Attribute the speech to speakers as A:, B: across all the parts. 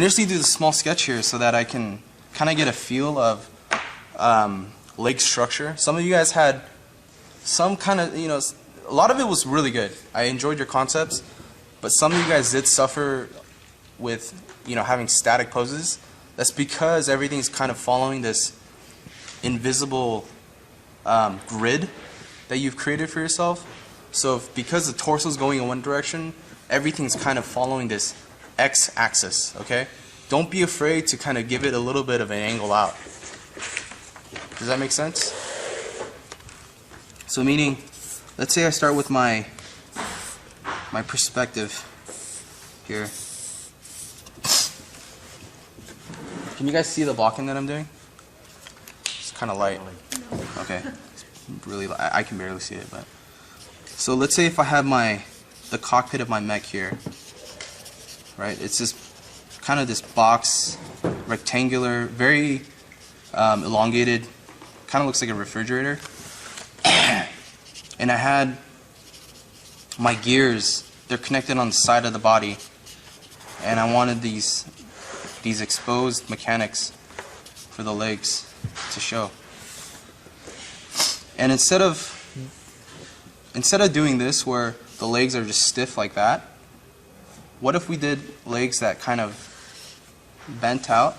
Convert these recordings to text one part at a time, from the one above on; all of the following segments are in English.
A: initially do the small sketch here so that I can kind of get a feel of leg structure. Some of you guys had some kind of, a lot of it was really good. I enjoyed your concepts, but some of you guys did suffer with, having static poses. That's because everything's kind of following this invisible grid that you've created for yourself. So because the torso is going in one direction, everything's kind of following this x-axis, okay? Don't be afraid to kind of give it a little bit of an angle out. Does that make sense? So meaning, let's say I start with my perspective here. Can you guys see the blocking that I'm doing? It's kind of light. Okay. It's really light. I can barely see it, but. So let's say if I have the cockpit of my mech here, right? It's just kind of this box, rectangular, very elongated, kind of looks like a refrigerator. And I had my gears, they're connected on the side of the body, and I wanted these exposed mechanics for the legs to show. And instead of doing this where the legs are just stiff like that, what if we did legs that kind of bent out?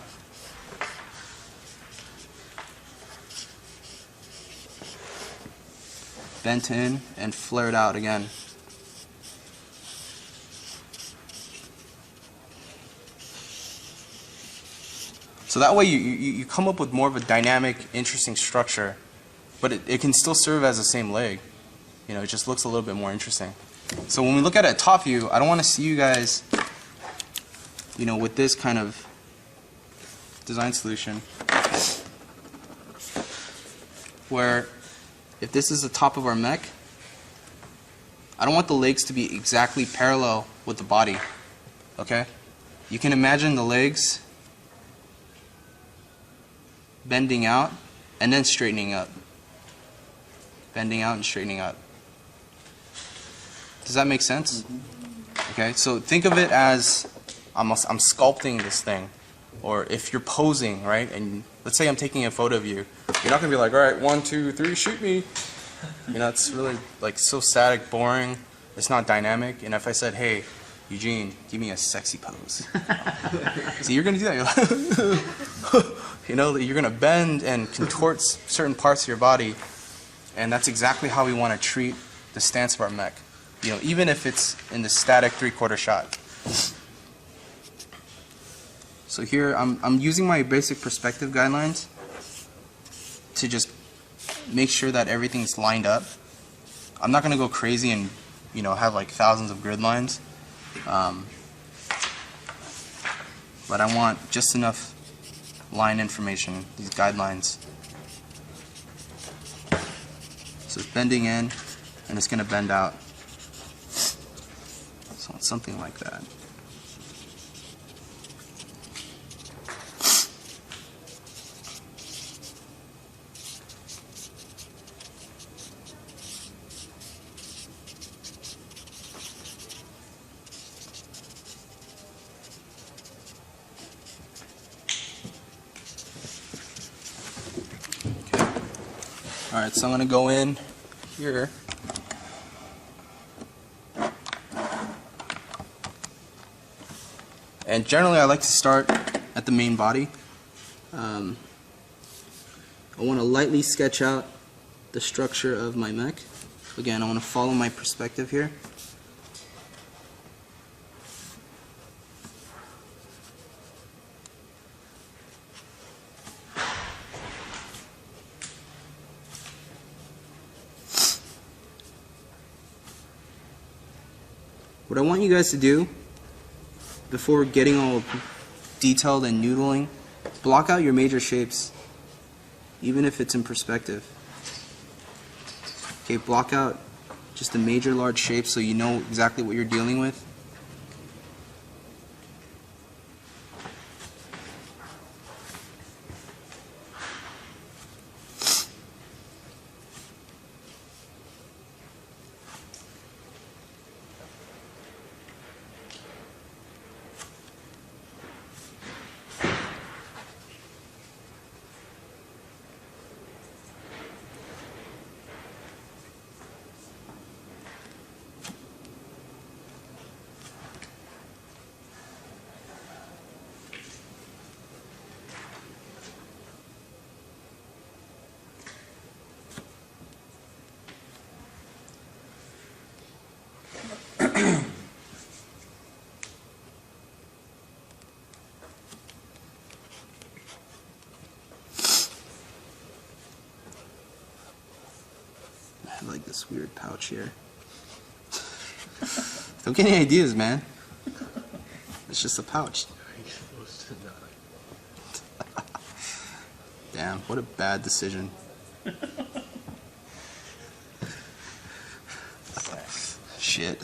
A: Bent in and flared out again. So that way you come up with more of a dynamic, interesting structure, but it can still serve as the same leg. It just looks a little bit more interesting. So when we look at it at top view, I don't want to see you guys, with this kind of design solution, where if this is the top of our mech, I don't want the legs to be exactly parallel with the body, okay? You can imagine the legs bending out and then straightening up. Bending out and straightening up. Does that make sense? Okay, so think of it as I'm sculpting this thing. Or if you're posing, right, and let's say I'm taking a photo of you, you're not going to be like, all right, 1, 2, 3, shoot me. It's really like so static, boring. It's not dynamic. And if I said, hey, Eugene, give me a sexy pose. See, you're going to do that. You're going to bend and contort certain parts of your body. And that's exactly how we want to treat the stance of our mech. Even if it's in the static 3/4 shot. So here I'm using my basic perspective guidelines to just make sure that everything's lined up. I'm not going to go crazy and have like thousands of grid lines, but I want just enough line information, these guidelines. So it's bending in and it's going to bend out. So it's something like that. Alright, so I'm going to go in here. And generally I like to start at the main body. I want to lightly sketch out the structure of my mech. Again, I want to follow my perspective here. What I want you guys to do before getting all detailed and noodling, block out your major shapes, even if it's in perspective. Okay, block out just the major large shapes so you know exactly what you're dealing with. like this weird pouch here. Don't get any ideas, man. It's just a pouch. Damn, what a bad decision. Shit.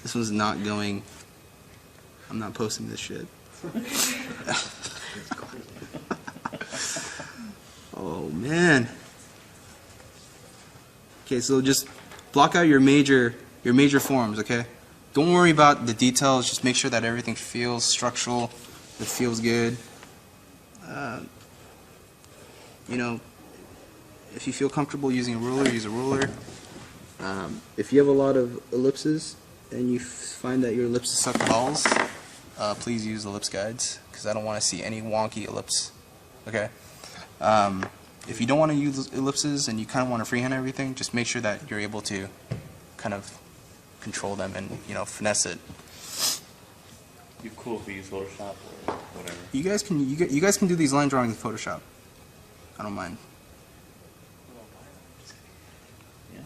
A: This one's not going. I'm not posting this shit. Oh man. Okay, so just block out your major forms, okay? Don't worry about the details, just make sure that everything feels structural, it feels good. You know, if you feel comfortable using a ruler, use a ruler. If you have a lot of ellipses and you find that your ellipses suck balls, please use ellipse guides, because I don't want to see any wonky ellipse. Okay? If you don't want to use ellipses and you kind of want to freehand everything, just make sure that you're able to kind of control them and, you know, finesse it.
B: You cool if we use Photoshop or whatever.
A: You guys can do these line drawings in Photoshop. I don't mind.
B: Yeah.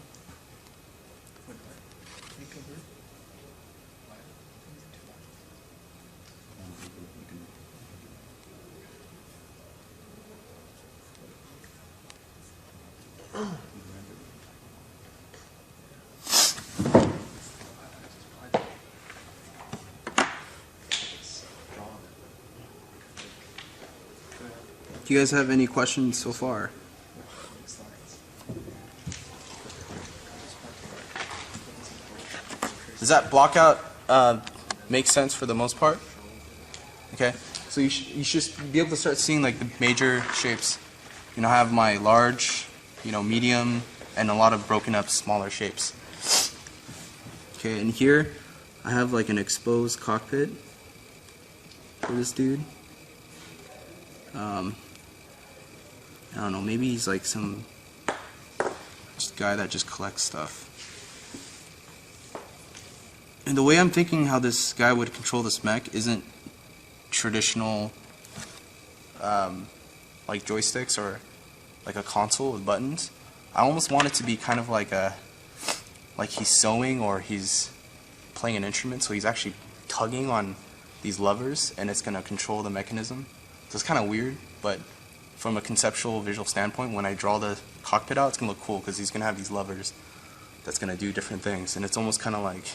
A: Do you guys have any questions so far? Does that block out make sense for the most part? Okay, so you should be able to start seeing like the major shapes. You know, I have my large, you know, medium, and a lot of broken up smaller shapes. Okay, and here I have like an exposed cockpit for this dude. I don't know, maybe he's like some just guy that just collects stuff. And the way I'm thinking how this guy would control this mech isn't traditional like joysticks or like a console with buttons. I almost want it to be kind of like he's sewing or he's playing an instrument, so he's actually tugging on these levers and it's gonna control the mechanism. So it's kind of weird, but from a conceptual visual standpoint, when I draw the cockpit out, it's gonna look cool because he's gonna have these levers that's gonna do different things, and it's almost kind of like,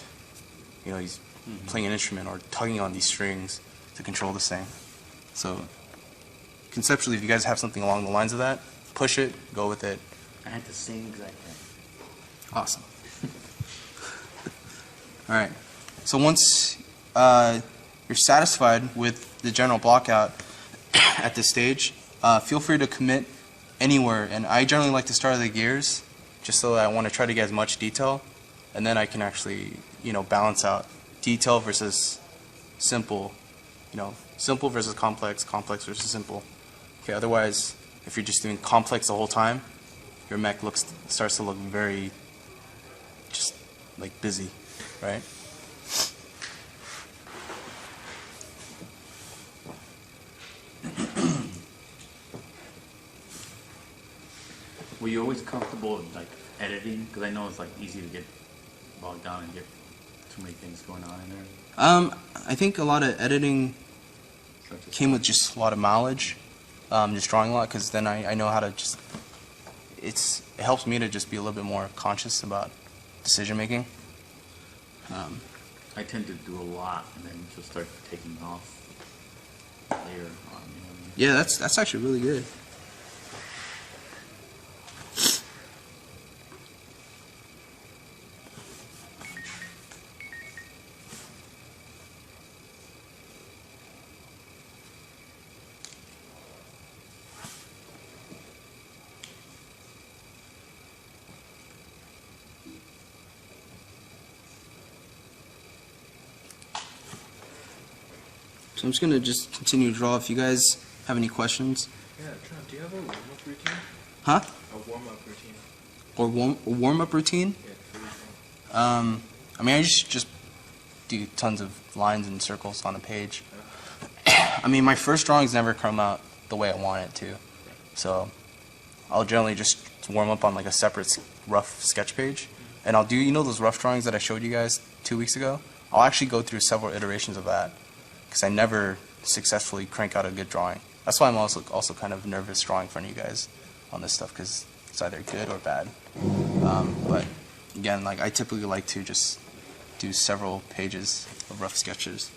A: you know, he's playing an instrument or tugging on these strings to control this thing. So conceptually, if you guys have something along the lines of that, push it, go with it.
B: I had the same exact thing.
A: Awesome. All right. So once you're satisfied with the general block out at this stage, feel free to commit anywhere. And I generally like to start at the gears, just so that I want to try to get as much detail, and then I can actually, you know, balance out detail versus simple, you know, simple versus complex, complex versus simple. Okay. Otherwise, if you're just doing complex the whole time, your mech starts to look very just like busy, right?
B: Were you always comfortable with like editing? Because I know it's like easy to get bogged down and get too many things going on in there.
A: I think a lot of editing came with just a lot of knowledge, just drawing a lot, because then I know how to just, it helps me to just be a little bit more conscious about decision making.
B: I tend to do a lot and then just start taking off later on. You know what I mean?
A: Yeah, that's actually really good. So I'm just gonna continue to draw. If you guys have any questions.
C: Yeah, Trump, do you have a warm-up routine?
A: Huh?
C: A warm-up routine.
A: Or warm-up routine?
C: Yeah, for each one.
A: I mean, I just do tons of lines and circles on a page. I mean, my first drawings never come out the way I want it to. So I'll generally just warm up on like a separate rough sketch page, and I'll do, you know, those rough drawings that I showed you guys 2 weeks ago. I'll actually go through several iterations of that because I never successfully crank out a good drawing. That's why I'm also kind of nervous drawing in front of you guys on this stuff, because it's either good or bad. But again, like, I typically like to just do several pages of rough sketches.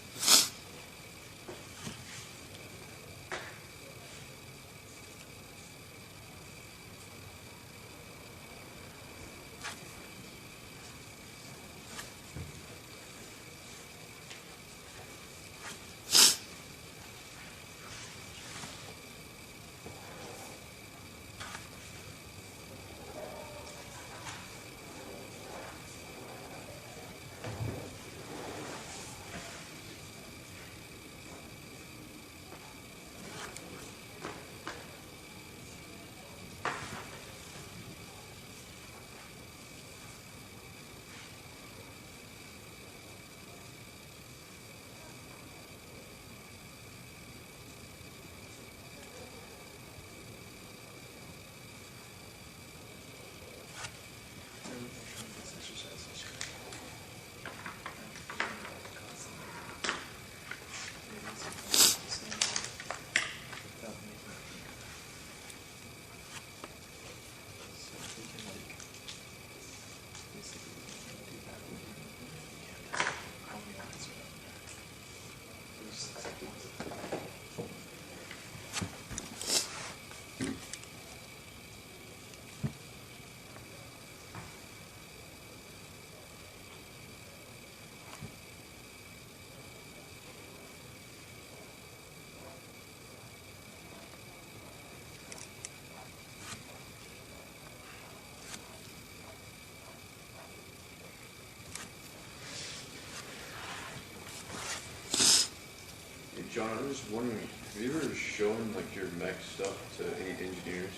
D: John, I was wondering, have you ever shown like your mech stuff to any engineers?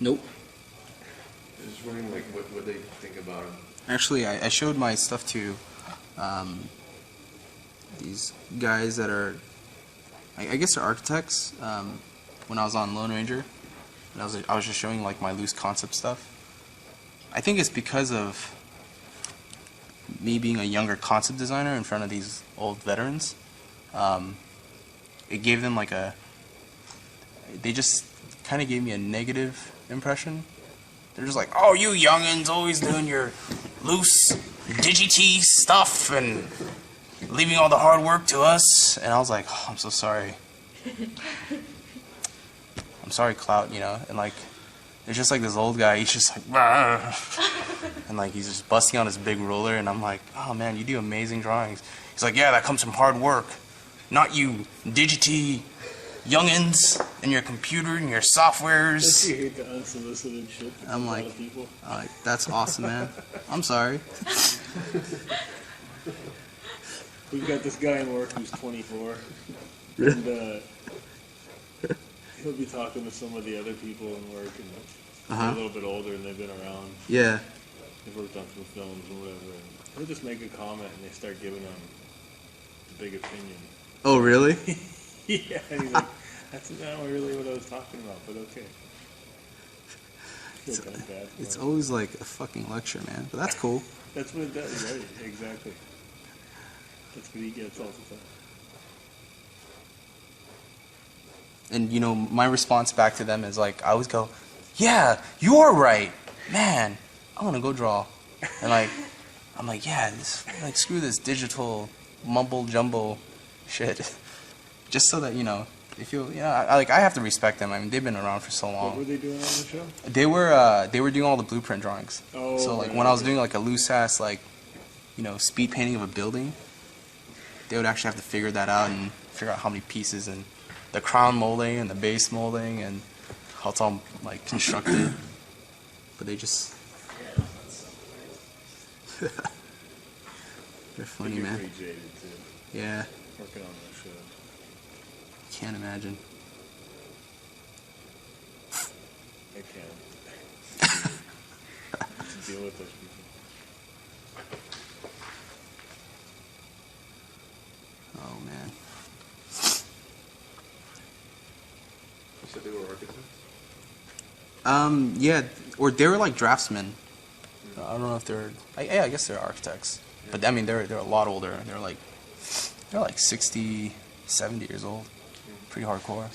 A: Nope.
D: I was just wondering like what they think about them.
A: Actually, I showed my stuff to these guys that are, I guess they're architects, when I was on Lone Ranger. And I was just showing like my loose concept stuff. I think it's because of me being a younger concept designer in front of these old veterans. It gave them like they just kind of gave me a negative impression. They're just like, oh, you youngins always doing your loose digity stuff and leaving all the hard work to us. And I was like, oh, I'm so sorry. I'm sorry, Clout, you know. And like, it's just like this old guy, he's just like, and like he's just busting out his big ruler, and I'm like, oh man, you do amazing drawings. He's like, yeah, that comes from hard work, not you digity youngins and your computer and your softwares.
E: You hate the unsolicited shit.
A: I'm
E: a
A: like,
E: lot of people.
A: That's awesome, man. I'm sorry.
E: We've got this guy in work who's 24, and he'll be talking to some of the other people in work, and they're a little bit older and they've been around.
A: Yeah.
E: They've worked on some films or whatever. And he'll just make a comment and they start giving him a big opinion.
A: Oh, really?
E: Yeah, and he's like, that's not really what I was talking about, but okay. I feel kind of bad for
A: It's
E: him.
A: always like a fucking lecture, man. But that's cool.
E: That's what it does, right? Exactly. That's what he gets all the time.
A: And you know, my response back to them is like, I always go, yeah, you're right, man. I want to go draw. And like, I'm like, yeah, like screw this digital mumble jumbo shit. Just so that, you know, they feel, you know, I have to respect them. I mean, they've been around for so
E: What
A: long.
E: were they doing on the show?
A: They were doing all the blueprint drawings.
E: Oh,
A: So like
E: right,
A: when I was
E: okay.
A: doing like a loose ass like, you know, speed painting of a building, they would actually have to figure that out and figure out how many pieces and the crown molding and the base molding and how it's all like constructed. But they just they're funny,
E: You're
A: man.
E: pretty jaded too,
A: Yeah,
E: working on that show.
A: can't imagine.
E: I can't. To deal with those people.
A: Oh man.
D: You said they were architects?
A: Yeah, or they were like draftsmen. I don't know if they're. Yeah, I guess they're architects. But I mean, they're a lot older. They're like 60, 70 years old. Pretty hardcore.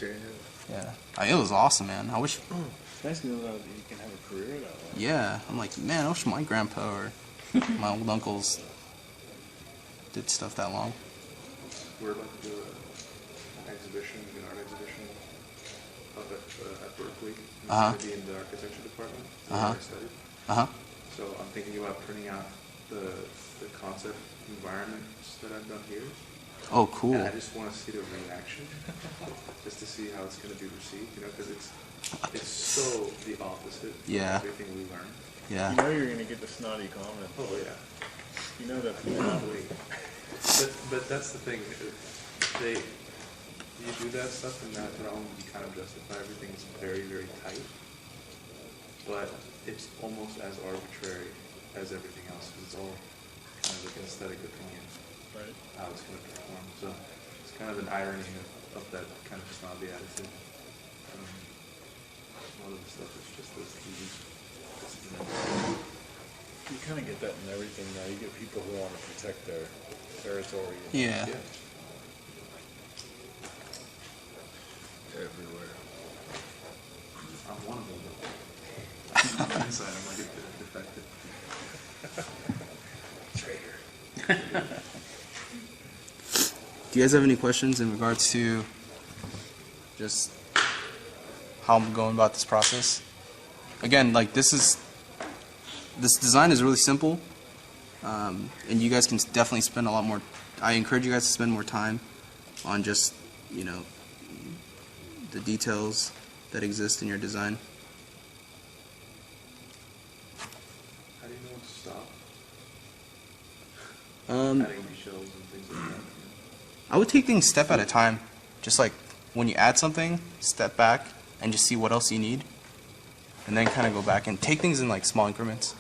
A: Yeah, it was awesome, man. I wish.
E: It's nice to know that you can have a career that way.
A: Yeah, I'm like, man, I wish my grandpa or my old uncles did stuff that long.
D: We're about to do an exhibition, an art exhibition up at Berkeley. It's
A: Uh-huh.
D: going to be in the architecture department.
A: Uh-huh.
D: Where I studied.
A: Uh huh.
D: So I'm thinking about printing out the concept environments that I've done here.
A: Oh, cool.
D: And I just want to see the reaction, just to see how it's going to be received, you know, because it's so the opposite
A: Yeah.
D: of everything we learned.
A: Yeah.
E: You know you're gonna get the snotty comment.
D: Oh yeah.
E: You know that.
D: Probably. But that's the thing. You do that stuff in that realm, you kind of justify everything. It's very, very tight. But it's almost as arbitrary as everything else, because it's all kind of like an aesthetic opinion,
E: Right.
D: how it's going to perform. So it's kind of an irony of that kind of snobby attitude. A lot of the stuff is just this easy.
E: You kind of get that in everything now. You get people who want to protect their territory.
A: Yeah.
E: Everywhere.
D: I'm one of them. Though. Inside, I'm like a defective. Traitor.
A: Do you guys have any questions in regards to just how I'm going about this process? Again, like this design is really simple, and you guys can definitely spend a lot more. I encourage you guys to spend more time on just, you know, the details that exist in your design.
D: How do you know when to stop?
A: Um,
D: Adding these shells and things like that.
A: I would take things step at a time. Just like when you add something, step back and just see what else you need, and then kind of go back and take things in like small increments.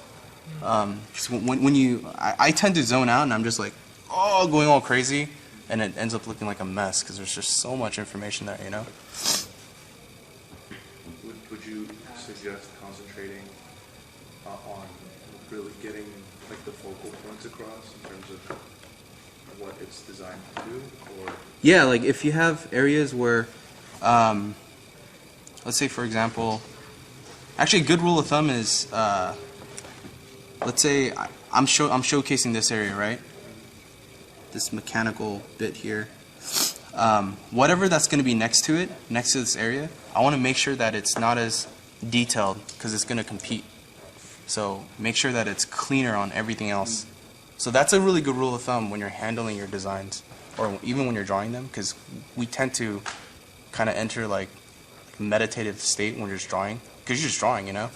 A: Just I tend to zone out and I'm just like, oh, going all crazy, and it ends up looking like a mess because there's just so much information there, you know.
D: Would you suggest concentrating on really getting like the focal points across in terms of what it's designed to do, or
A: Yeah, like if you have areas where, let's say for example, actually a good rule of thumb is, let's say I'm showcasing this area, right? This mechanical bit here. Whatever that's going to be next to it, next to this area, I want to make sure that it's not as detailed because it's going to compete. So make sure that it's cleaner on everything else. So that's a really good rule of thumb when you're handling your designs, or even when you're drawing them, because we tend to kind of enter like meditative state when you're just drawing, because you're just drawing, you know.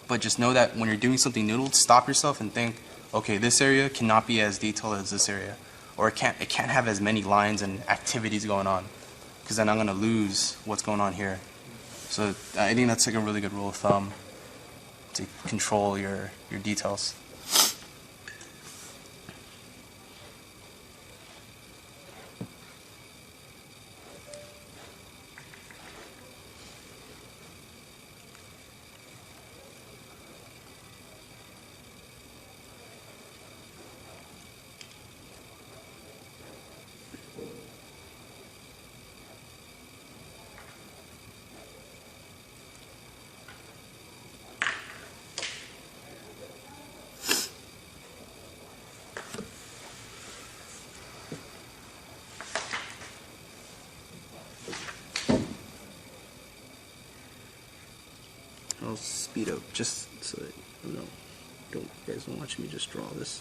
A: But just know that when you're doing something noodled, stop yourself and think, okay, this area cannot be as detailed as this area, or it can't have as many lines and activities going on, because then I'm gonna lose what's going on here. So I think that's like a really good rule of thumb to control your details. I'll speed up just so that you guys don't watch me just draw this.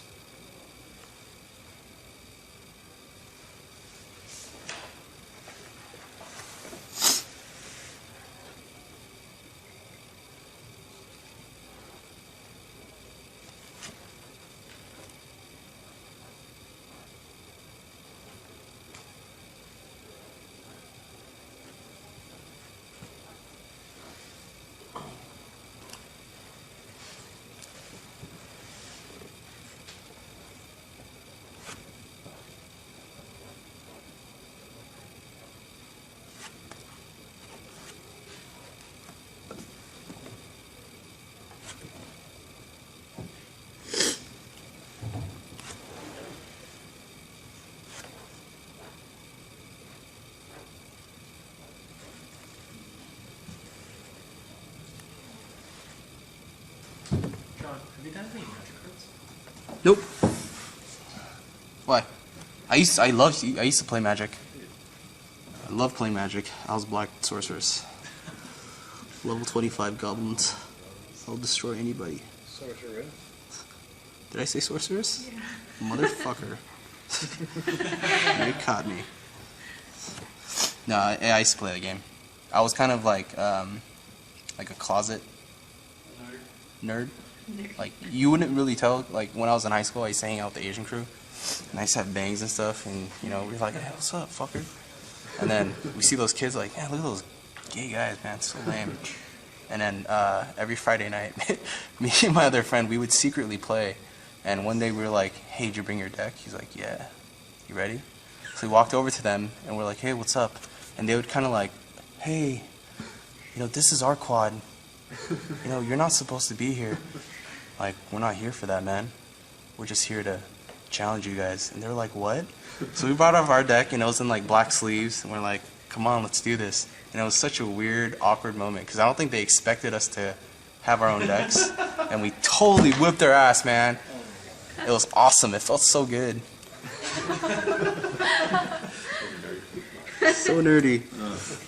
C: John, have you done any magic cards?
A: Nope. Why? I used to play Magic. I love playing Magic. I was Black Sorceress. Level 25 goblins. I'll destroy anybody.
E: Sorcerer.
A: Did I say sorceress? Yeah. Motherfucker. You caught me. No, I used to play the game. I was kind of like a closet nerd. Like, you wouldn't really tell, like, when I was in high school, I used to hang out with the Asian crew, and I used to have bangs and stuff, and, you know, we're like, hey, what's up, fucker? And then we see those kids, like, yeah, look at those gay guys, man, so lame. And then every Friday night, me and my other friend, we would secretly play, and one day we were like, hey, did you bring your deck? He's like, yeah. You ready? So we walked over to them, and we're like, hey, what's up? And they would kind of like, hey, you know, this is our quad. You know, you're not supposed to be here. Like, we're not here for that, man. We're just here to challenge you guys. And they're like, what? So we brought out our deck, and it was in, like, black sleeves. And we're like, come on, let's do this. And it was such a weird, awkward moment. Because I don't think they expected us to have our own decks. And we totally whipped their ass, man. It was awesome. It felt so good. So nerdy.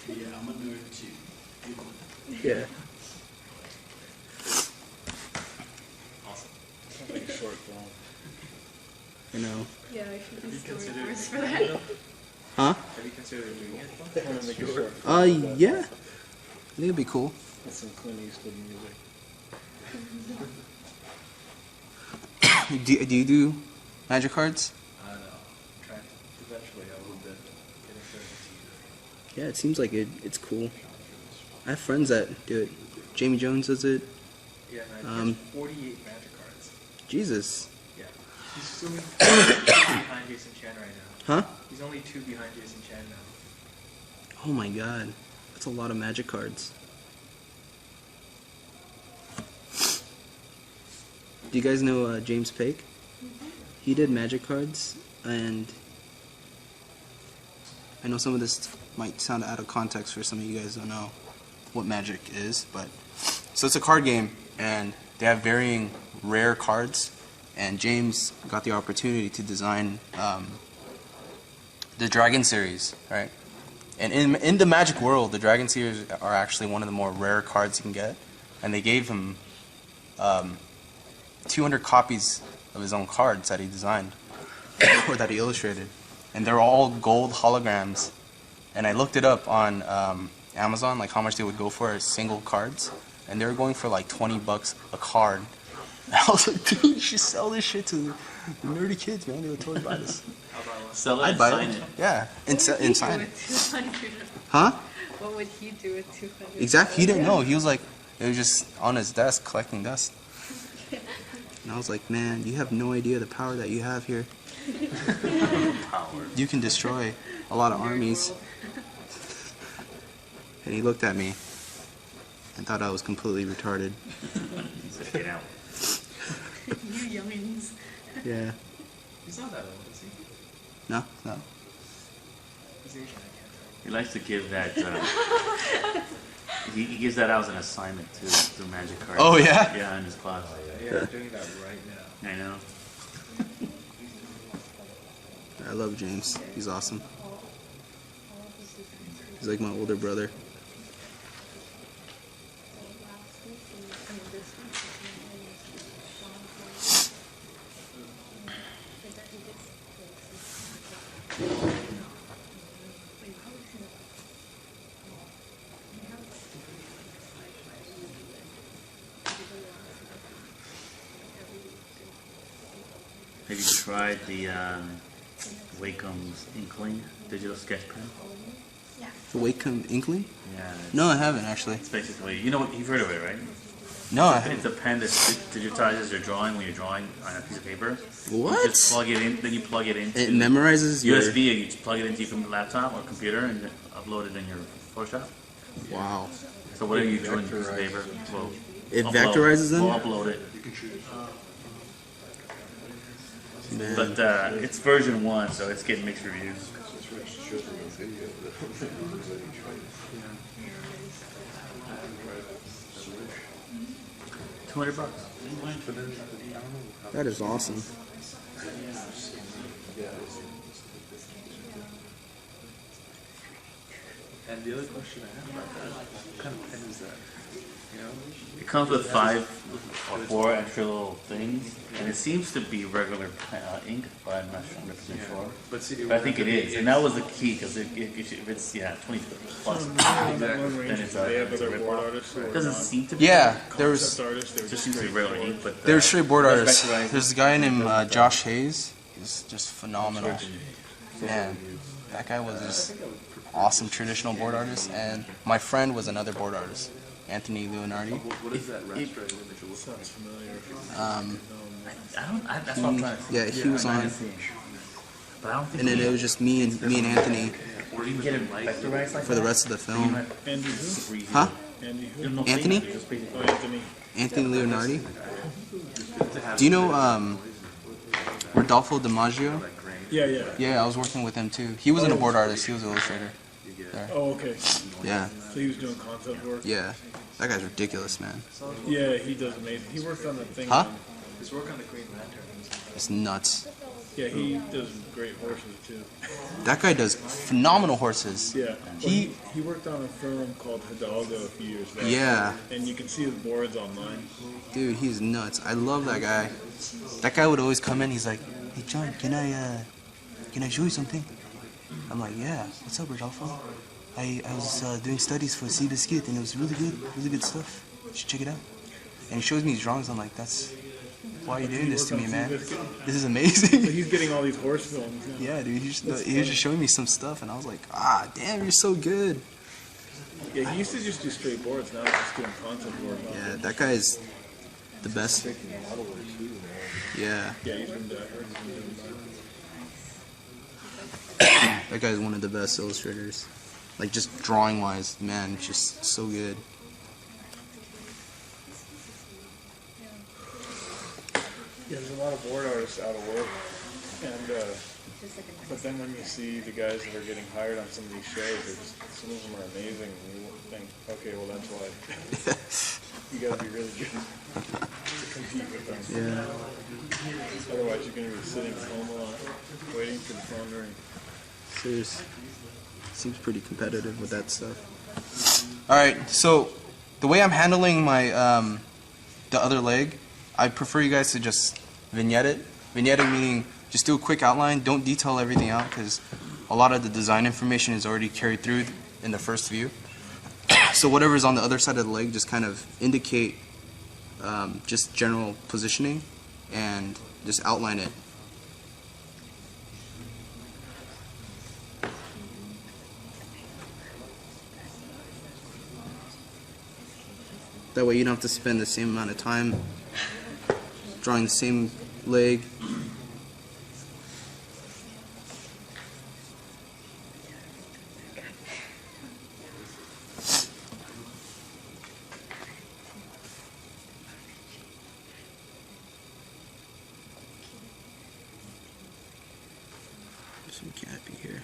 C: Yeah, I'm a nerd too.
A: Yeah.
C: Awesome.
E: Sounds like a short film.
A: You know.
F: Yeah, I should be
C: considered-
F: storyboards for that.
A: Huh?
C: Have you considered doing it?
E: I want to make a short film.
A: Yeah. I think it'd be cool.
E: With some Clint Eastwood music.
A: Do you do magic cards?
C: I don't know. I'm trying to eventually a little bit get into it.
A: Yeah, it seems like it's cool. I have friends that do it. Jamie Jones does it.
C: Yeah, man. He has 48 magic cards.
A: Jesus.
C: Yeah. He's only 2 behind Jason Chan right now.
A: Huh?
C: He's only 2 behind Jason Chan now.
A: Oh my god. That's a lot of magic cards. Do you guys know James Pake? He did magic cards, and I know some of this might sound out of context for some of you guys who don't know what magic is, but so it's a card game, and they have varying rare cards, and James got the opportunity to design the Dragon series, right? And in the Magic world, the Dragon series are actually one of the more rare cards you can get, and they gave him 200 copies of his own cards that he designed or that he illustrated, and they're all gold holograms. And I looked it up on Amazon, like how much they would go for as single cards, and they were going for like $20 a card. And I was like, dude, you should sell this shit to the nerdy kids, man. They would totally buy this.
B: Sell it
A: I'd
B: and
A: buy
B: sign
A: it.
B: it.
A: Yeah, and sign it.
F: With 200.
A: Huh?
F: What would he do with 200?
A: Exactly. He didn't know. He was like, it was just on his desk collecting dust. And I was like, man, you have no idea the power that you have here.
B: Power.
A: You can destroy a lot of armies. And he looked at me and thought I was completely retarded.
B: He said, get out.
F: You youngins.
A: Yeah.
C: He's not that old, is he?
A: No, no.
C: He's Asian, I can't tell.
B: He likes to give that. He gives that out as an assignment to Magic Cards.
A: Oh, yeah?
B: Yeah, in his class.
C: Yeah, I'm doing that right now.
B: I know.
A: I love James. He's awesome. He's like my older brother.
B: Have you tried the Wacomb's Inkling digital sketch pen?
A: The Wacom Inkling?
B: Yeah.
A: No, I haven't actually.
B: It's basically, you know what, you've heard of it, right?
A: No, I
B: It's
A: haven't.
B: a pen that digitizes your drawing when you're drawing on a piece of paper. You
A: What?
B: just plug it in, then you plug it into
A: It memorizes your...
B: USB, and you just plug it into your laptop or computer and then upload it in your Photoshop.
A: Wow.
B: So whatever you drew on your piece of paper, we'll
A: It
B: upload-
A: vectorizes them?
B: We'll upload it.
A: Man.
B: But it's version 1, so it's getting mixed reviews. $200.
D: But then, I don't know how.
A: That is awesome.
D: Yeah. And the other question I have about that, what kind of pen is that? You know?
B: It comes with 5 or 4 extra little things, and it seems to be regular ink, but I'm not 100% sure.
D: But see,
B: But I think it is, and that was the key because if it's 20 plus, then it's
E: They have other
B: a
E: board
B: rip-off.
E: artists who
B: It
E: are
B: doesn't
E: not
B: seem to be.
A: Yeah, there was
E: concept artists. They
B: It
E: were
B: just seems to be regular ink, but
A: they were straight board artists.
B: vectorized.
A: There's a guy named Josh Hayes. He's just phenomenal. Man, that guy was just awesome traditional board artist, and my friend was another board artist, Anthony Leonardi.
D: what is that raster image look
E: Sounds familiar.
B: That's what I'm trying to see.
A: Yeah, he was on,
B: But I don't think
A: and then it was just me and Anthony
B: or you can get it vectorized like
A: for the
B: that.
A: rest of the film.
E: Andy who?
B: Super easy.
A: Huh?
E: Andy
B: There's
E: who?
B: no
A: Anthony?
B: thing, it's just basically-
E: Oh, Anthony.
A: Anthony Leonardi. Do you know Rodolfo DiMaggio?
E: Yeah, yeah.
A: Yeah, I was working with him too. He wasn't a board artist. He was an illustrator.
E: Oh, okay.
A: Yeah,
E: So he was doing concept work.
A: yeah. That guy's ridiculous, man.
E: Yeah, he does amazing. He worked on the thing.
A: Huh?
C: His work on the Green Lantern.
A: It's nuts.
E: Yeah, he does great horses too.
A: That guy does phenomenal horses.
E: Yeah.
A: He-
E: He worked on a film called Hidalgo a few years back.
A: Yeah,
E: And you can see his boards online.
A: dude, he's nuts. I love that guy. That guy would always come in. He's like, "Hey John, can I show you something?" I'm like, "Yeah. What's up, Rodolfo? I was doing studies for Seabiscuit, and it was really good stuff. You should check it out." And he shows me his drawings. I'm like, "That's why are you doing this to me, man? This is
E: So
A: amazing."
E: he's getting all these horse films now.
A: Yeah, dude. He was just showing me some stuff, and I was like, "Ah, damn, you're so good."
E: Yeah, he used to just do straight boards. Now he's just doing concept work.
A: Yeah, that guy's the best. Yeah,
E: Yeah, he's been doing that.
A: that guy's one of the best illustrators. Like, just drawing wise, man, just so good.
E: Yeah, there's a lot of board artists out of work, and but then when you see the guys that are getting hired on some of these shows, some of them are amazing, and you think, okay, well that's why you got to be really good to compete with them.
A: Yeah,
E: Otherwise, you're going to be sitting at home a lot, waiting for the phone to ring.
A: serious. Seems pretty competitive with that stuff. All right, so the way I'm handling my the other leg, I prefer you guys to just vignette it. Vignetting meaning just do a quick outline. Don't detail everything out because a lot of the design information is already carried through in the first view. So whatever's on the other side of the leg, just kind of indicate just general positioning and just outline it. That way you don't have to spend the same amount of time drawing the same leg. Some canopy here.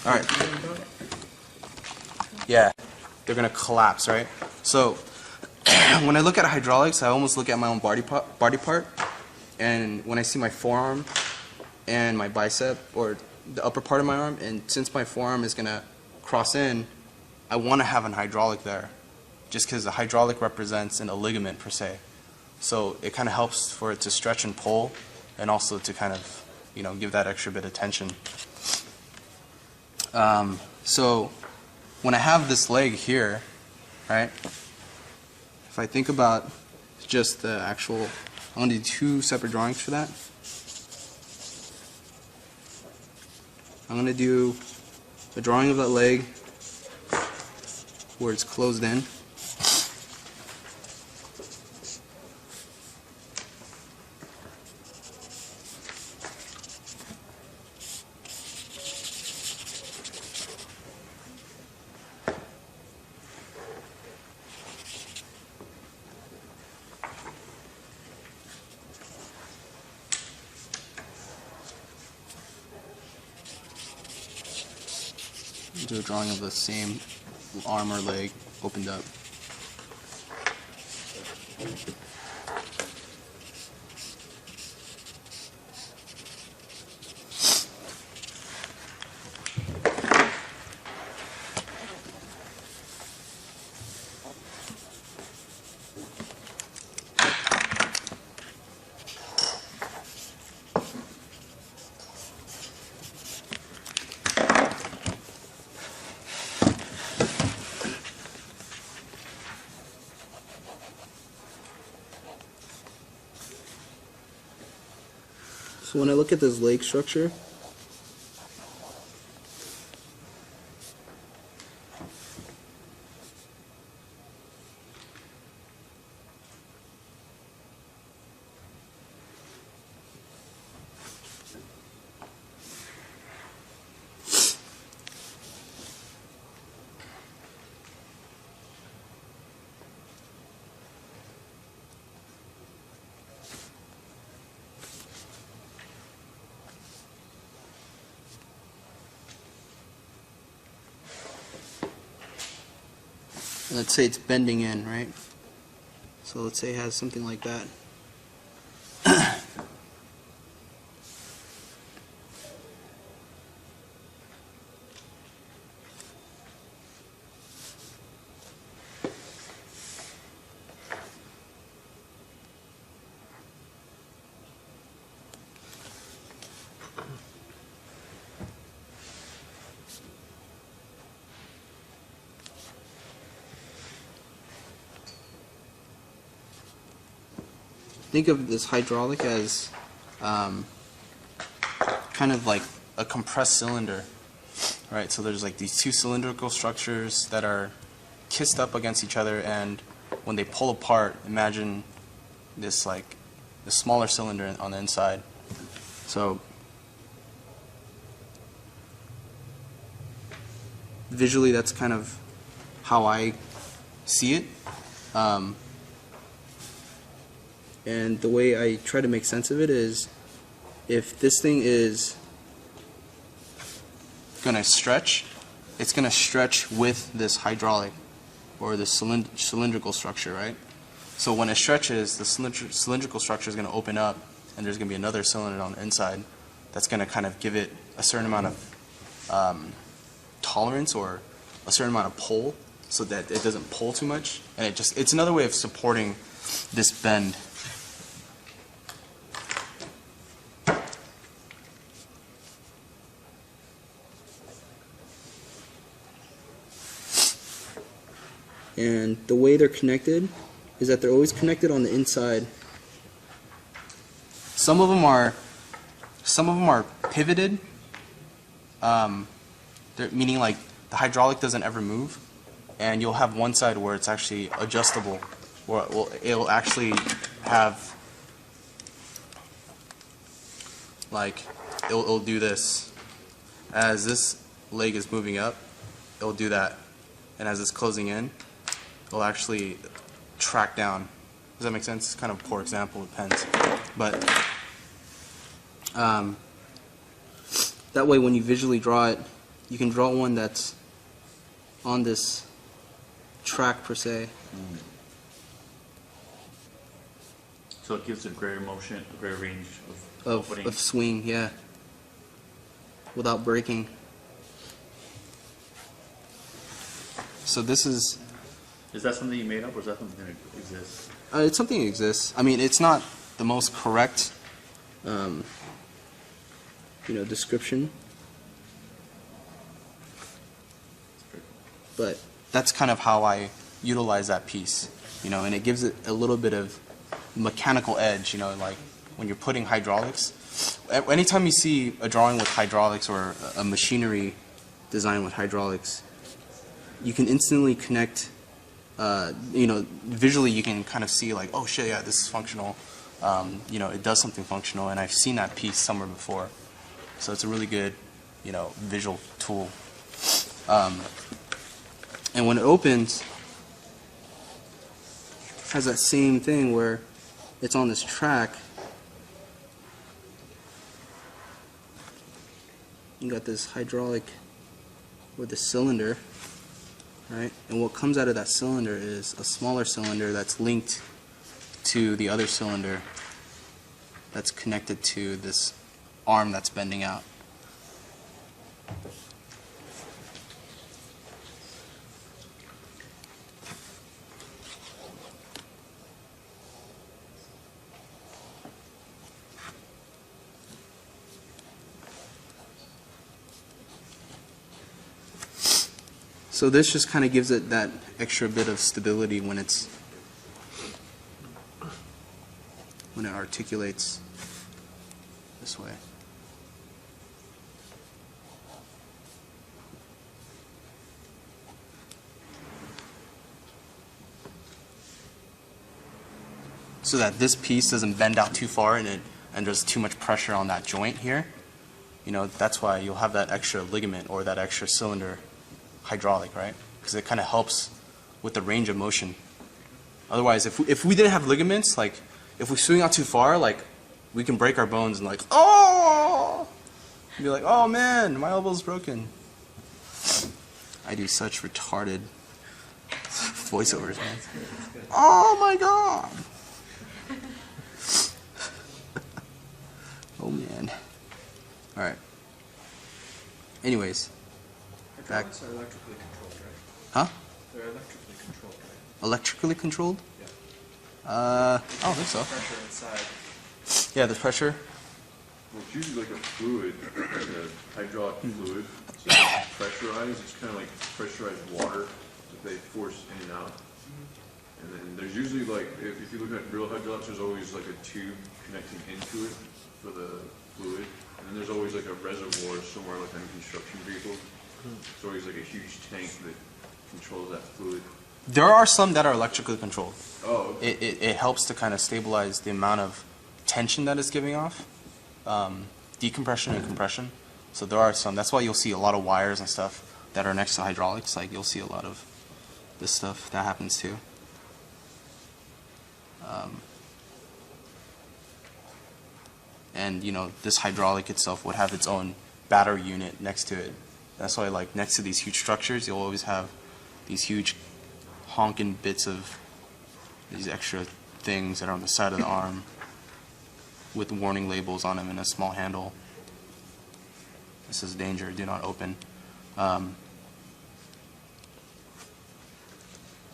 A: All right. Yeah, they're gonna collapse, right? So when I look at hydraulics, I almost look at my own body part, and when I see my forearm and my bicep or the upper part of my arm, and since my forearm is gonna cross in, I want to have an hydraulic there, just because the hydraulic represents a ligament per se. So it kind of helps for it to stretch and pull, and also to kind of, you know, give that extra bit of tension. So when I have this leg here, right, if I think about just the actual, I'm going to do two separate drawings for that. I'm going to do a drawing of that leg where it's closed in. do a drawing of the same arm or leg opened up. So when I look at this leg structure, let's say it's bending in, right? So let's say it has something like that. Think of this hydraulic as kind of like a compressed cylinder, right? So there's like these two cylindrical structures that are kissed up against each other, and when they pull apart, imagine this like the smaller cylinder on the inside. So visually, that's kind of how I see it. And the way I try to make sense of it is, if this thing is going to stretch, it's going to stretch with this hydraulic or the cylindrical structure, right? So when it stretches, the cylindrical structure is going to open up, and there's going to be another cylinder on the inside that's going to kind of give it a certain amount of tolerance or a certain amount of pull, so that it doesn't pull too much, and it's another way of supporting this bend. And the way they're connected is that they're always connected on the inside. Some of them are pivoted, meaning like the hydraulic doesn't ever move, and you'll have one side where it's actually adjustable, where it'll actually have like it'll do this. As this leg is moving up, it'll do that, and as it's closing in, it'll actually track down. Does that make sense? It's kind of a poor example, it depends. But that way when you visually draw it, you can draw one that's on this track per se.
B: So it gives a greater motion, a greater range of opening.
A: Of swing, yeah. Without breaking. So this is...
B: Is that something you made up, or is that something that exists?
A: It's something that exists. I mean, it's not the most correct, description, but that's kind of how I utilize that piece, and it gives it a little bit of mechanical edge, like when you're putting hydraulics. Anytime you see a drawing with hydraulics or a machinery design with hydraulics, you can instantly connect. Visually you can kind of see like, oh shit, yeah, this is functional. It does something functional, and I've seen that piece somewhere before. So it's a really good, visual tool. And when it opens, it has that same thing where it's on this track. You got this hydraulic with the cylinder, right? And what comes out of that cylinder is a smaller cylinder that's linked to the other cylinder that's connected to this arm that's bending out. So this just kind of gives it that extra bit of stability when it articulates this way. So that this piece doesn't bend out too far and there's too much pressure on that joint here. You know, that's why you'll have that extra ligament or that extra cylinder hydraulic, right? Because it kind of helps with the range of motion. Otherwise, if we didn't have ligaments, like if we swing out too far, like we can break our bones and like, oh, and be like, oh man, my elbow's broken. I do such retarded voiceovers, man. Oh my god. Oh man. All right. Anyways.
C: Hydraulics are electrically controlled, right?
A: Huh?
C: They're electrically controlled, right?
A: Electrically controlled?
C: Yeah.
A: I don't think so.
C: Pressure inside.
A: Yeah, the pressure.
G: Well, it's usually like a fluid, like a hydraulic fluid. So it's pressurized. It's kind of like pressurized water that they force in and out. And then there's usually like, if you look at real hydraulics, there's always like a tube connecting into it for the fluid. And then there's always like a reservoir somewhere like on a construction vehicle. It's always like a huge tank that controls that fluid.
A: There are some that are electrically controlled.
G: Oh, okay.
A: It helps to kind of stabilize the amount of tension that it's giving off, decompression and compression. So there are some. That's why you'll see a lot of wires and stuff that are next to hydraulics. Like you'll see a lot of this stuff that happens too. And you know, this hydraulic itself would have its own battery unit next to it. That's why, like, next to these huge structures, you'll always have these huge honking bits of these extra things that are on the side of the arm with warning labels on them and a small handle. This is danger, do not open.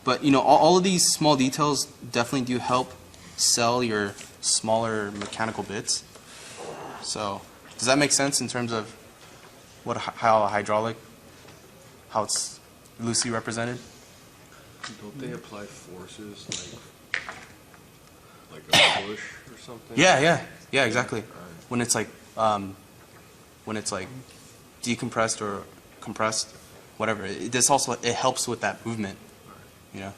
A: But, you know, all of these small details definitely do help sell your smaller mechanical bits. So, does that make sense in terms of how a hydraulic, how it's loosely represented?
H: Don't they apply forces like a push or something?
A: Yeah, exactly.
H: Right.
A: When it's like decompressed or compressed, whatever. This also it helps with that movement, you know.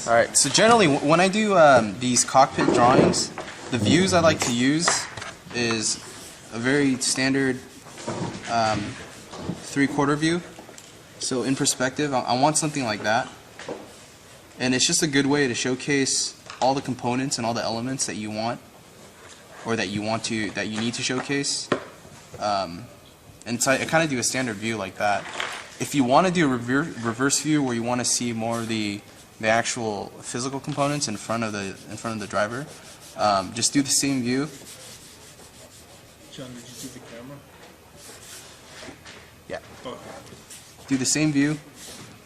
A: All right. So generally, when I do these cockpit drawings, the views I like to use is a very standard 3/4 view. So in perspective, I want something like that. And it's just a good way to showcase all the components and all the elements that you want, or that you need to showcase. And so I kind of do a standard view like that. If you want to do a reverse view where you want to see more of the actual physical components in front of the driver, just do the same view.
E: John, did you see the camera?
A: Yeah.
E: Okay.
A: Do the same view,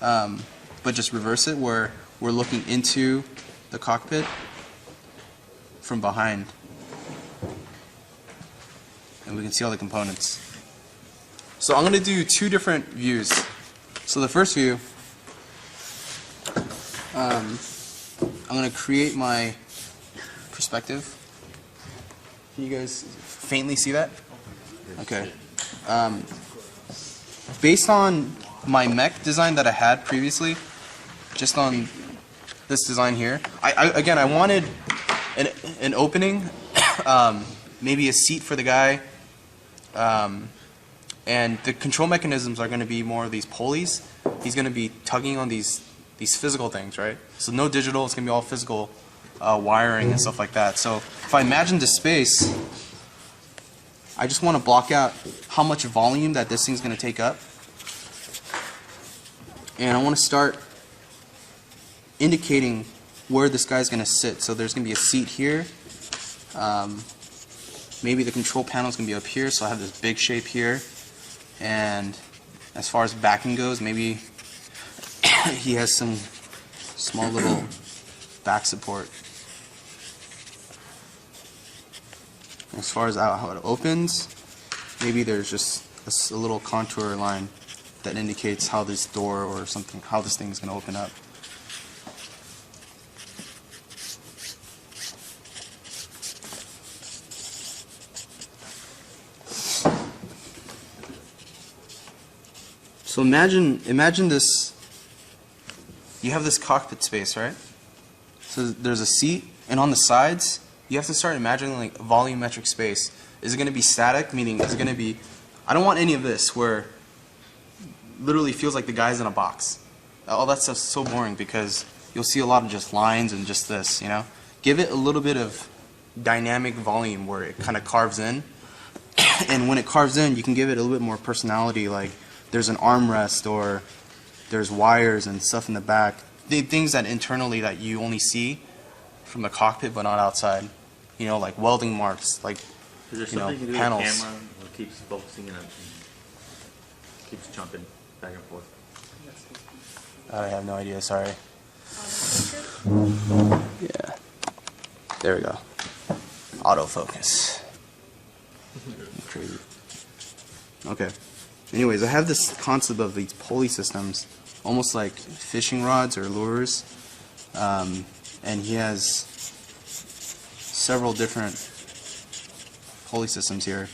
A: but just reverse it where we're looking into the cockpit from behind. And we can see all the components. So I'm going to do two different views. So the first view, I'm going to create my perspective. Can you guys faintly see that? Okay. Based on my mech design that I had previously, just on this design here, I wanted an opening, maybe a seat for the guy, and the control mechanisms are going to be more of these pulleys. He's going to be tugging on these physical things, right? So no digital, it's going to be all physical wiring and stuff like that. So if I imagine the space, I just want to block out how much volume that this thing's going to take up. And I want to start indicating where this guy's going to sit. So there's going to be a seat here. Maybe the control panel is going to be up here, so I have this big shape here. And as far as backing goes, maybe he has some small little back support. As far as how it opens, maybe there's just a little contour line that indicates how this door or something, how this thing is going to open up. So imagine this, you have this cockpit space, right? So there's a seat, and on the sides, you have to start imagining like a volumetric space. Is it going to be static, meaning is it going to be, I don't want any of this where literally feels like the guy's in a box. All that stuff's so boring because you'll see a lot of just lines and just this, you know? Give it a little bit of dynamic volume where it kind of carves in. And when it carves in, you can give it a little bit more personality, like there's an armrest or there's wires and stuff in the back. Things that internally that you only see from the cockpit but not outside. You know, like welding marks, like,
B: Is there
A: you know,
B: something you can do
A: panels.
B: with the camera that keeps focusing and keeps jumping back and forth?
A: I have no idea, sorry. Yeah. There we go. Autofocus. Crazy. Okay. Anyways, I have this concept of these pulley systems, almost like fishing rods or lures. And he has several different pulley systems here.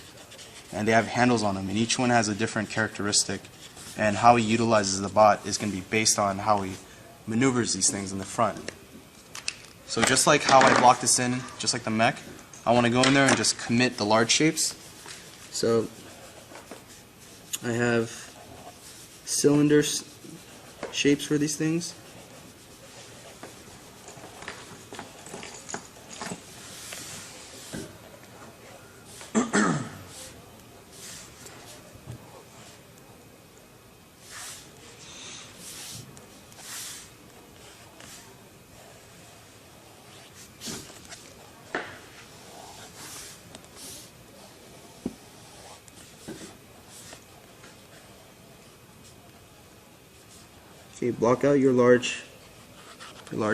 A: And they have handles on them, and each one has a different characteristic. And how he utilizes the bot is going to be based on how he maneuvers these things in the front. So just like how I blocked this in, just like the Mech, I want to go in there and just commit the large shapes. So I have cylinder shapes for these things. Okay, block out your large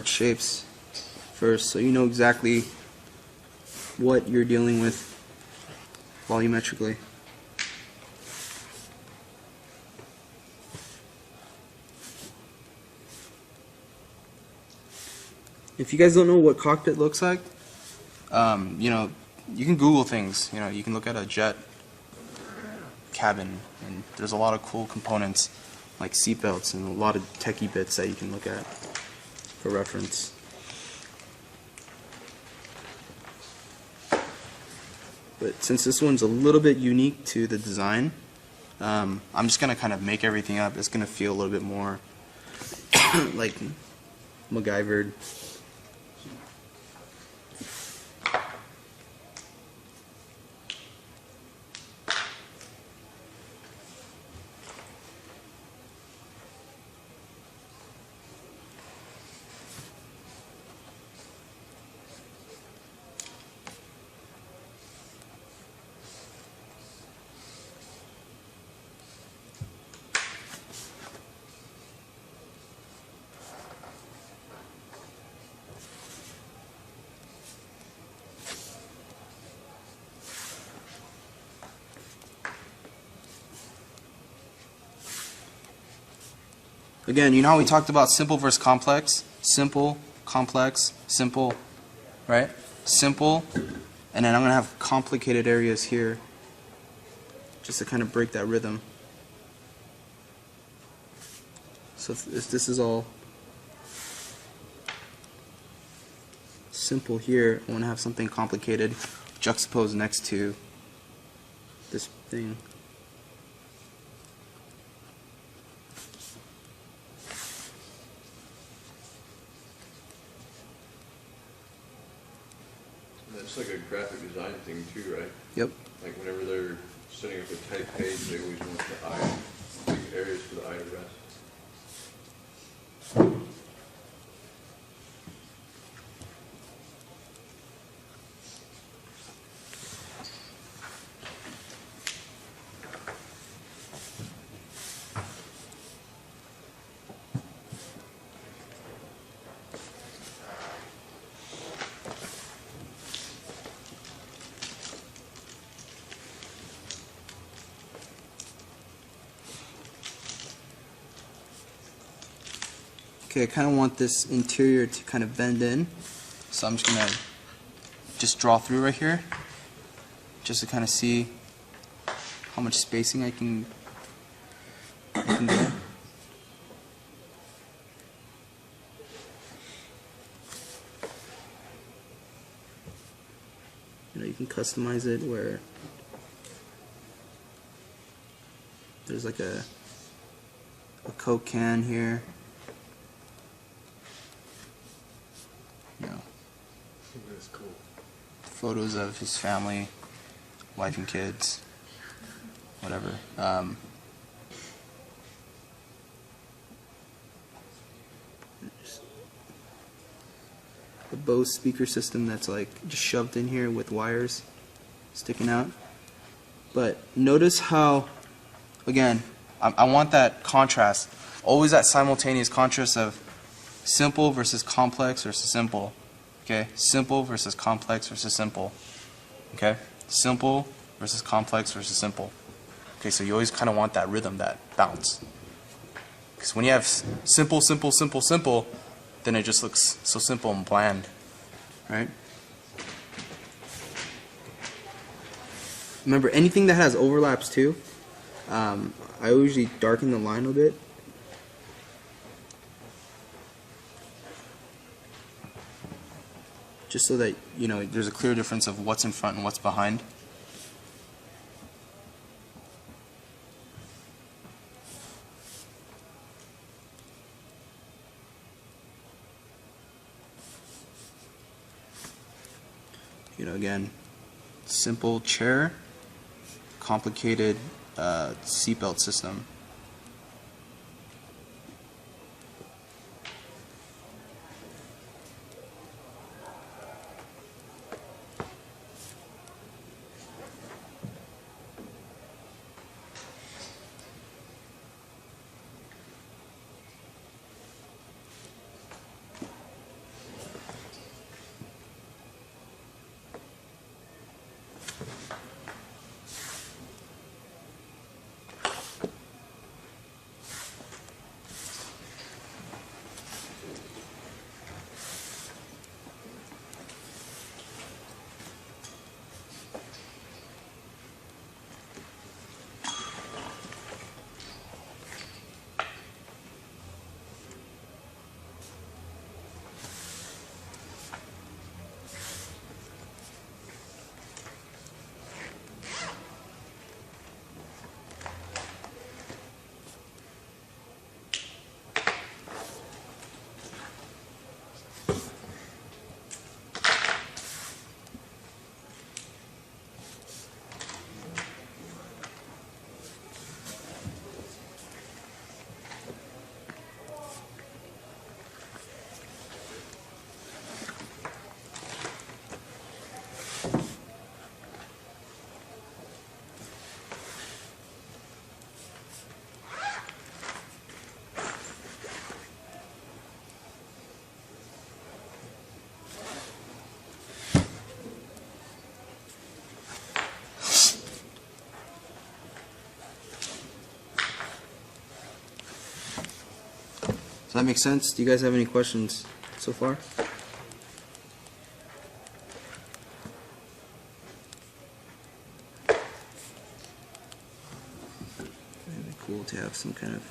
A: shapes first, so you know exactly what you're dealing with volumetrically. If you guys don't know what cockpit looks like, you know, you can Google things. You know, you can look at a jet cabin, and there's a lot of cool components like seatbelts and a lot of techie bits that you can look at for reference. But since this one's a little bit unique to the design, I'm just going to kind of make everything up. It's going to feel a little bit more like MacGyvered. Again, you know how we talked about simple versus complex? Simple, complex, simple, right? Simple, and then I'm going to have complicated areas here just to kind of break that rhythm. So if this is all simple here, I want to have something complicated juxtaposed next to this thing.
G: That's like a graphic design thing too, right?
A: Yep.
G: Like whenever they're setting up a type page, they always want the eye, big areas for the eye to rest.
A: Okay, I kind of want this interior to kind of bend in, so I'm just gonna just draw through right here, just to kind of see how much spacing I can get. You know, you can customize it where there's like a Coke can here. You know,
H: That's cool.
A: photos of his family, wife and kids, whatever. The Bose speaker system that's like just shoved in here with wires sticking out. But notice how, again, I want that contrast, always that simultaneous contrast of simple versus complex versus simple. Okay, simple versus complex versus simple. Okay, simple versus complex versus simple. Okay, so you always kind of want that rhythm, that bounce. Because when you have simple, simple, simple, simple, then it just looks so simple and bland, right? Remember, anything that has overlaps too, I usually darken the line a bit. Just so that, you know, there's a clear difference of what's in front and what's behind. You know, again, simple chair, complicated seatbelt system. Does that make sense? Do you guys have any questions so far? It'd be cool to have some kind of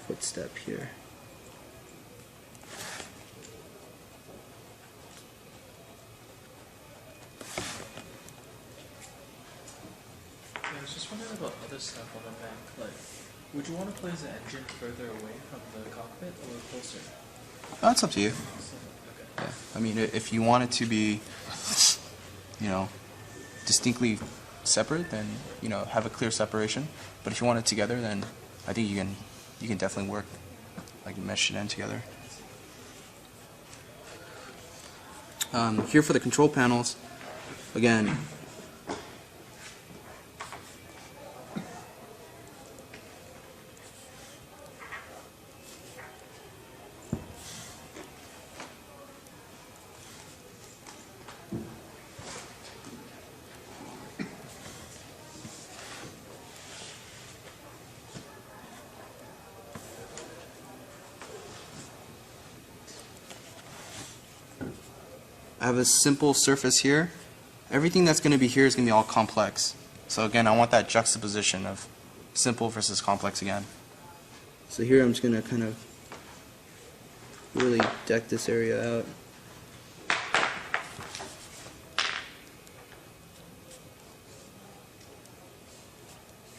A: footstep here.
C: I was just wondering about other stuff on the Mech. Like, would you want to place the engine further away from the cockpit or closer?
A: Oh, it's up to you.
C: So, okay.
A: Yeah. I mean, if you want it to be you know, distinctly separate, then, you know, have a clear separation. But if you want it together, then I think you can definitely work, like, mesh it in together. Here for the control panels, again, I have a simple surface here. Everything that's going to be here is going to be all complex. So again, I want that juxtaposition of simple versus complex again. So here I'm just going to kind of really deck this area out.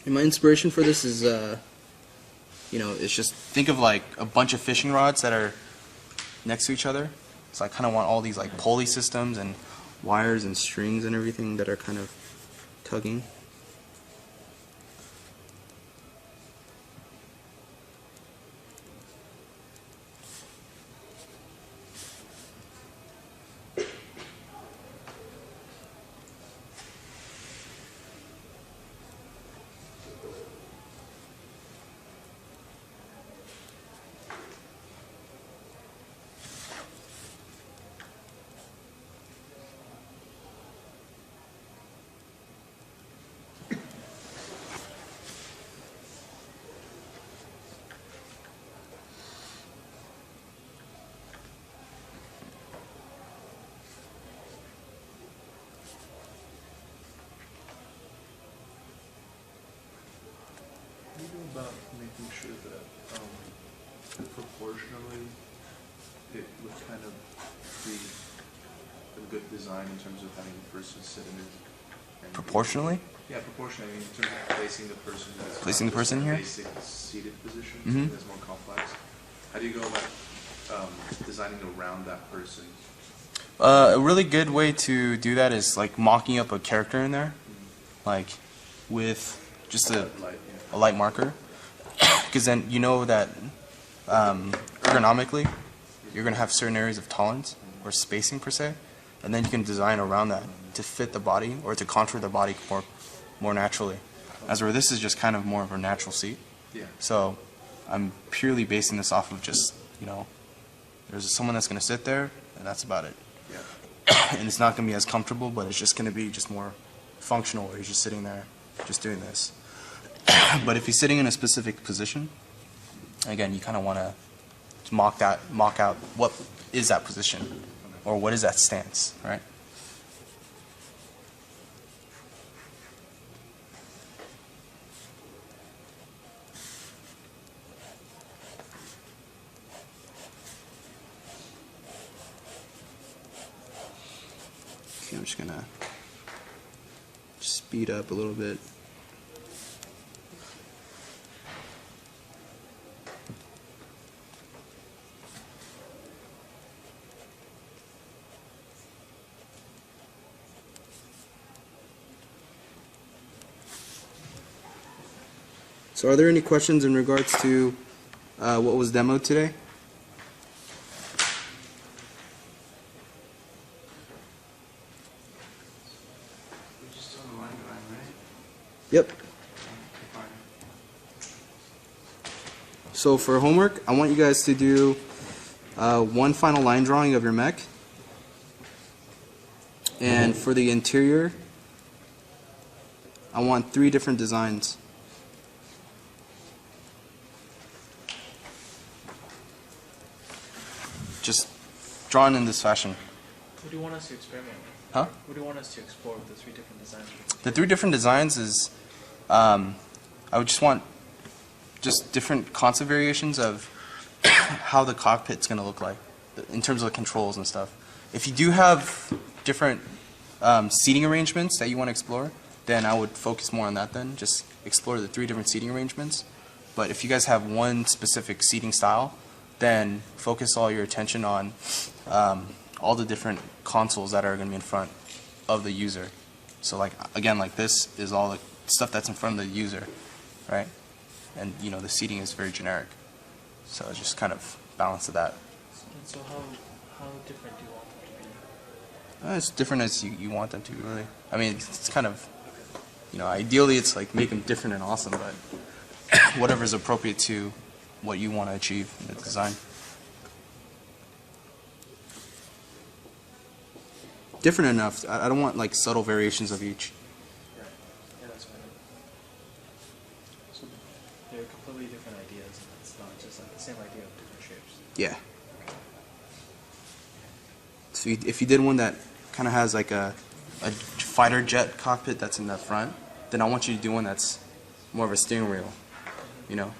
A: And my inspiration for this is, you know, it's just, think of like a bunch of fishing rods that are next to each other. So I kind of want all these like pulley systems and wires and strings and everything that are kind of tugging.
D: What do you do about making sure that proportionally it would kind of be a good design in terms of having the person sit in it? And
A: Proportionally?
D: Yeah, proportionally. I mean, in terms of placing the person. That's
A: Placing
D: not
A: the person
D: just a
A: here?
D: Basic seated position.
A: Mhm.
D: That's more complex. How do you go about designing around that person?
A: A really good way to do that is like mocking up a character in there, like with just a light marker, because then you know that ergonomically you're going to have certain areas of tolerance or spacing per se, and then you can design around that to fit the body or to contour the body more naturally. As where this is just kind of more of a natural seat.
D: Yeah.
A: So I'm purely basing this off of just, you know, there's someone that's going to sit there and that's about it.
D: Yeah.
A: And it's not going to be as comfortable, but it's just going to be just more functional where you're just sitting there just doing this. But if you're sitting in a specific position, again, you kind of want to mock out what is that position or what is that stance, right? Okay, I'm just going to speed up a little bit. So are there any questions in regards to what was demoed today?
D: We're just on the line drawing, right?
A: Yep.
D: Fine.
A: So for homework, I want you guys to do one final line drawing of your mech. And for the interior, I want 3 different designs. Just drawn in this fashion.
C: What do you want us to experiment with?
A: Huh?
C: What do you want us to explore with the 3 different designs?
A: The 3 different designs is, I would just want just different concept variations of how the cockpit's going to look like in terms of the controls and stuff. If you do have different seating arrangements that you want to explore, then I would focus more on that then. Just explore the 3 different seating arrangements. But if you guys have one specific seating style, then focus all your attention on all the different consoles that are going to be in front. of the user. So like again, like this is all the stuff that's in front of the user, right? And you know the seating is very generic. So it's just kind of balance of that.
C: And so how different do you want them to be?
A: It's different as you want them to, really. I mean, it's kind of, you know, ideally it's like make them different and awesome, but whatever's appropriate to what you want to achieve in the design. Different enough. I don't want like subtle variations of each.
C: Right. Yeah, that's fine. So they're completely different ideas, and it's not just like the same idea of different shapes.
A: Yeah. So if you did one that kind of has like a fighter jet cockpit that's in the front, then I want you to do one that's more of a steering wheel, you know?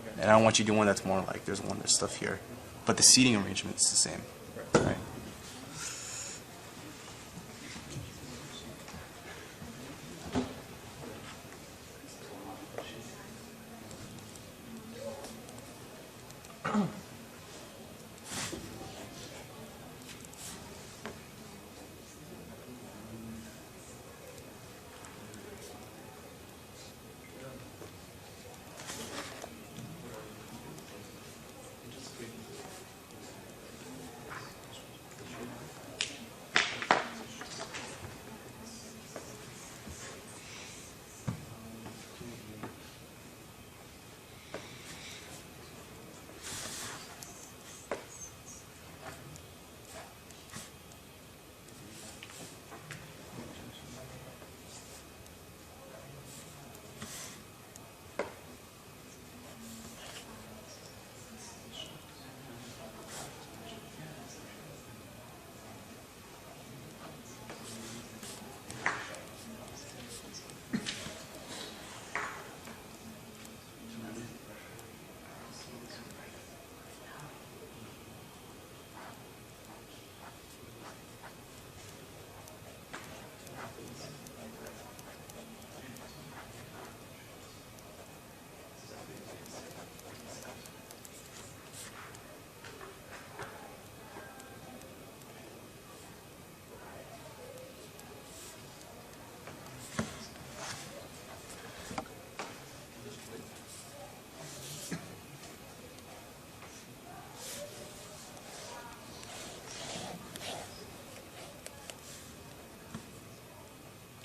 C: Okay.
A: And I don't want you to do one that's more like there's stuff here. But the seating arrangement is the same, right?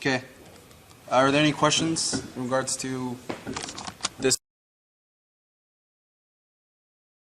A: Okay. Are there any questions in regards to